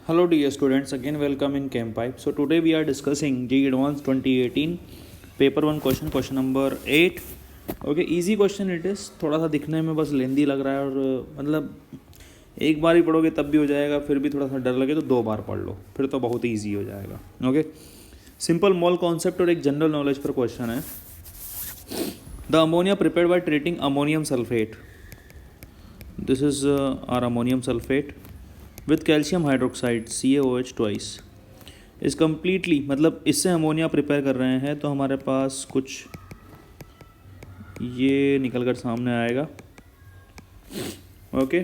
Hello dear students, again welcome in ChemPipe. So today we are discussing JEE Advanced 2018 paper 1 question number 8. Okay, easy question it is. थोड़ा सा दिखने में बस लेंदी लग रहा है और मतलब एक बार ही पढ़ोगे तब भी हो जाएगा, फिर भी थोड़ा सा डर लगे तो 2 बार पढ़ लो, फिर तो बहुत ईजी हो जाएगा. ओके, सिंपल मॉल कॉन्सेप्ट और एक जनरल नॉलेज पर क्वेश्चन है. The ammonia prepared by treating ammonium sulphate. This is our ammonium sulphate with calcium hydroxide CaOH twice is completely, मतलब इससे अमोनिया प्रिपेयर कर रहे हैं तो हमारे पास कुछ ये निकल कर सामने आएगा. Okay,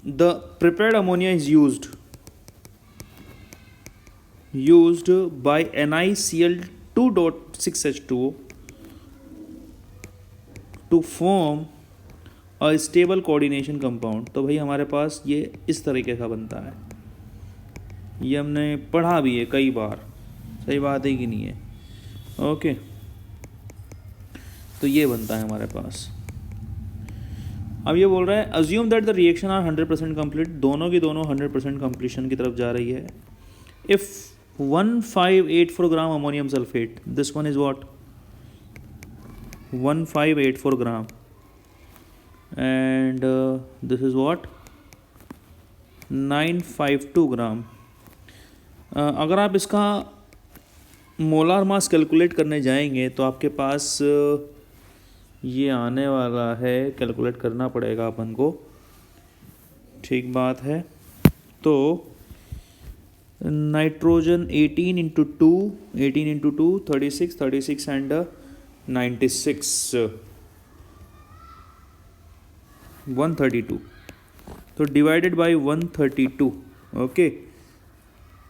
the prepared ammonia is used by NiCl2.6H2O to form a stable coordination compound. तो भाई हमारे पास ये इस तरीके का बनता है, ये हमने पढ़ा भी है कई बार, सही बात है कि नहीं है. ओके, तो ये बनता है हमारे पास. अब ये बोल रहा है assume that the reaction are 100% complete. दोनों की दोनों 100% कंप्लीशन की तरफ जा रही है. If 1584 gram ammonium sulphate, this one is what 1584 gram and this is what 952 ग्राम. अगर आप इसका मोलार मास कैलकुलेट करने जाएंगे तो आपके पास ये आने वाला है, कैलकुलेट करना पड़ेगा अपन को, ठीक बात है. तो नाइट्रोजन 18 इंटू टू 36 एंड 96 132, तो डिवाइडेड बाय 132. ओके,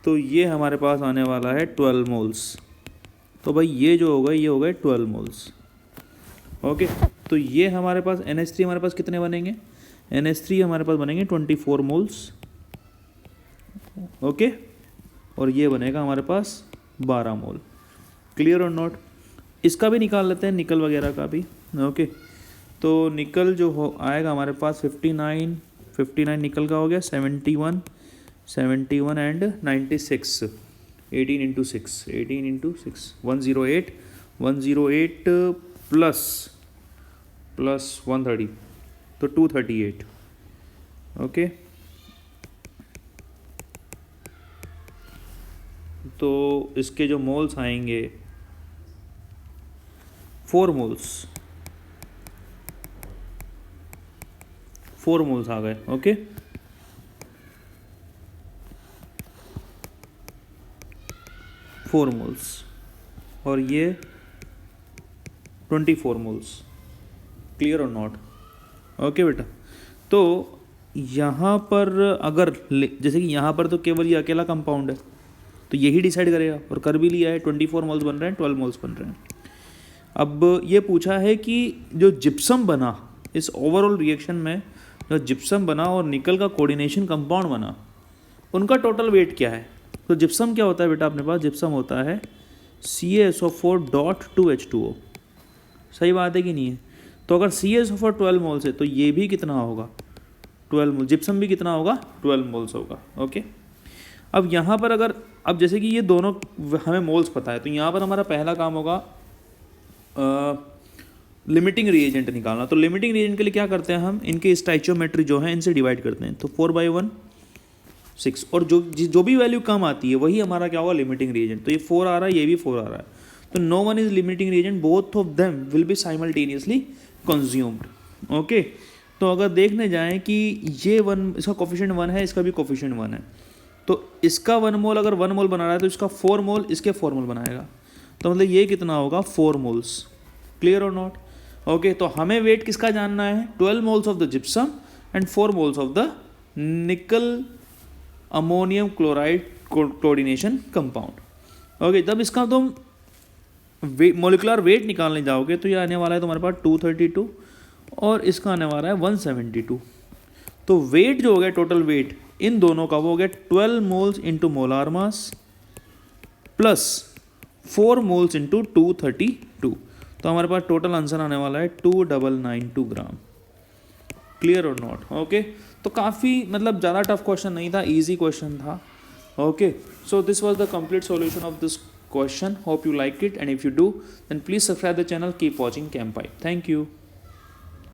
तो ये हमारे पास आने वाला है 12 मोल्स. तो भाई ये जो होगा ये होगा 12 मोल्स. ओके, तो ये हमारे पास NH3 हमारे पास कितने बनेंगे, NH3 हमारे पास बनेंगे 24 मोल्स. ओके, और ये बनेगा हमारे पास 12 मोल. Clear or not. इसका भी निकाल लेते हैं, निकल वगैरह का भी. ओके, तो निकल जो हो आएगा हमारे पास 59 निकल का हो गया, 71 एंड 96, 18 इंटू 6 108 प्लस 130, तो 238. ओके, तो इसके जो मोल्स आएंगे 4 मोल्स आ गए. ओके, फोर मोल्स और ये 24 moles. Clear or not. Okay बेटा, तो यहाँ पर अगर जैसे कि यहाँ पर तो केवल ये अकेला कंपाउंड है तो यही डिसाइड करेगा, और कर भी लिया है. 24 मोल्स बन रहे हैं, 12 मोल्स बन रहे हैं. अब ये पूछा है कि जो जिप्सम बना इस ओवरऑल रिएक्शन में, जो जिप्सम बना और निकल का कोऑर्डिनेशन कंपाउंड बना, उनका टोटल वेट क्या है. तो जिप्सम क्या होता है बेटा अपने पास, जिप्सम होता है CaSO4.2H2O. सही बात है कि नहीं है. तो अगर CaSO4 12 मोल्स है तो ये भी कितना होगा 12 मोल, जिप्सम भी कितना होगा 12 मोल्स होगा. ओके, अब यहाँ पर अगर अब जैसे कि ये दोनों हमें मोल्स पता है, तो यहाँ पर हमारा पहला काम होगा लिमिटिंग रिएजेंट निकालना. तो लिमिटिंग रिएजेंट के लिए क्या करते हैं हम, इनके स्टाइचियोमेट्री जो है इनसे डिवाइड करते हैं. तो 4/1 6, और जो भी वैल्यू कम आती है वही हमारा क्या होगा लिमिटिंग रिएजेंट. तो ये 4 आ रहा है, ये भी 4 आ रहा है, तो no one is limiting reagent, both of them will be simultaneously consumed. Okay, तो अगर देखने जाएं कि ये 1, इसका कोफिशिएंट 1 है, इसका भी कोफिशिएंट 1 है, तो इसका 1 मोल अगर 1 मोल बना रहा है तो इसका 4 मोल इसके 4 मोल बनाएगा. तो मतलब ये कितना होगा 4 moles. Clear or not. Okay, तो हमें वेट किसका जानना है, 12 moles of the gypsum and 4 moles of the nickel ammonium chloride coordination compound. Okay, तब इसका तुम मोलिकुलर वेट निकालने जाओगे तो ये आने वाला है तुम्हारे पास 232 और इसका आने वाला है 172. तो वेट जो हो गया, टोटल वेट इन दोनों का वो हो गया 12 moles into molar mass plus 4 moles into 232. तो हमारे पास टोटल आंसर आने वाला है 2992 ग्राम. Clear or not. ओके, तो काफ़ी मतलब ज़्यादा टफ क्वेश्चन नहीं था, ईजी क्वेश्चन था. Okay, so this was the complete solution of this question. Hope you like it, and if you do, then please subscribe the channel. Keep watching Camp 5. Thank you.